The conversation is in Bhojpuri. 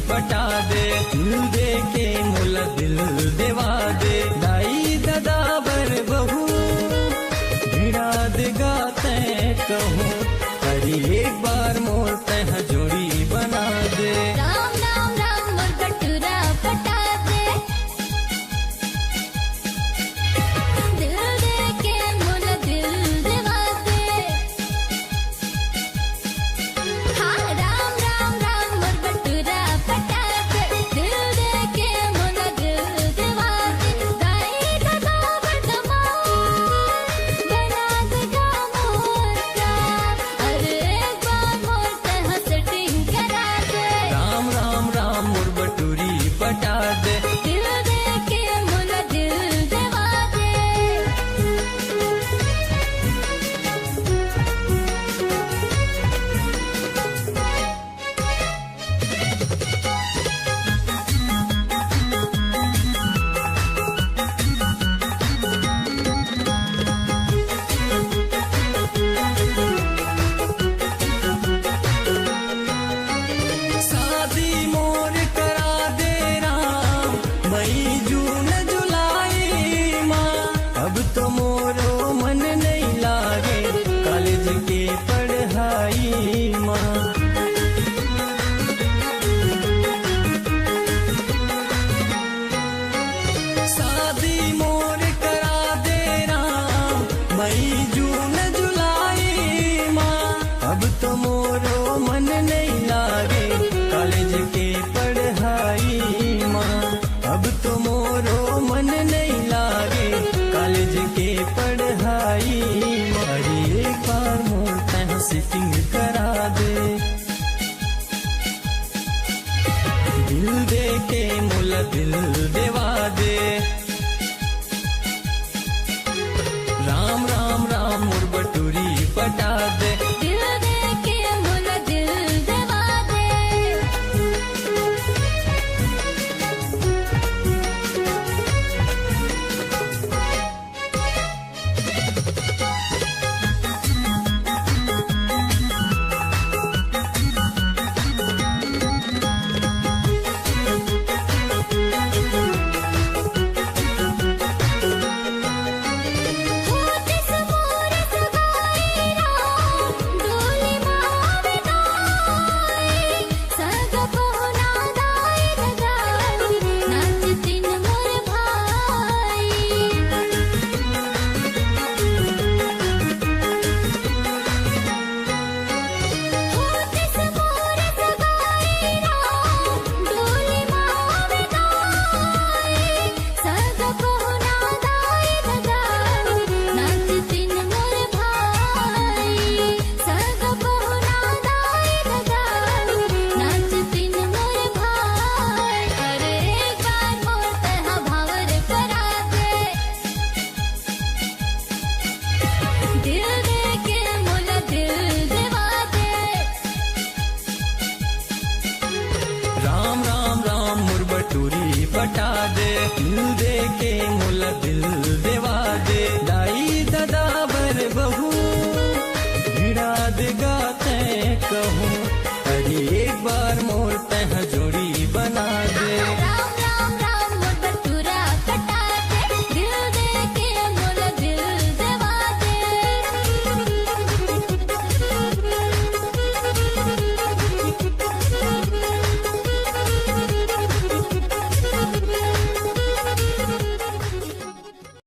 पटा दे, दिल दे के मोला दिल देवा दे। दाई दादा बर बहू भिड़ा देगा तै कहूँ, अरे एक बार मोर तह जोड़ी बना दे। राम राम राम मोर बटुरा पटा दे, दिल दे के मोला दिल देवा दे। हाँ राम राम राम मोर बटुरा पटा दे, दिल दे के मोला दिल देवा दे। दाई दादा बदमा बना देगा मोर प्यार, अरे एक बार मोर तह सेटिंग करा दे। राम राम राम मोर बटूरी पटा दे, दिल दे के मोला दिल देवा दे। शादी मोर करा दे राम, मई जून जुलाई माँ। अब तो मोरो मन नहीं लागे कॉलेज के पढ़ाई माँ। शादी मोर करा दे राम, मई जून जुलाई माँ। अब तो मोरो मन नहीं लागे कॉलेज के पढ़ाई माँ। अब तो मोरो मन नहीं लागे कॉलेज के पढ़ाई माँ। अरे एक बार मोर तह सिटिंग करा दे, दिल दे के मोला दिल देवा दे। राम राम राम मोर बटूरी पटा दे, दिल दे के मोला दिल देवा दे। होतिस मोर सगाई राम, डोली मावे दाई। सग पहुना दाई लगाई, नाचतिन मोर भाई। होतिस मोर सगाई राम, डोली मावे दाई। सग पहुना दाई लगाई, नाचतिन मोर भाई। सग पहुना दाई लगाई, नाचतिन मोर भाई। अरे एक बार मोर तह भावर करा दे, दिल दे के मोला दिल देवा दे। राम राम राम मोर बटूरी पटा दे, दिल दे के मोला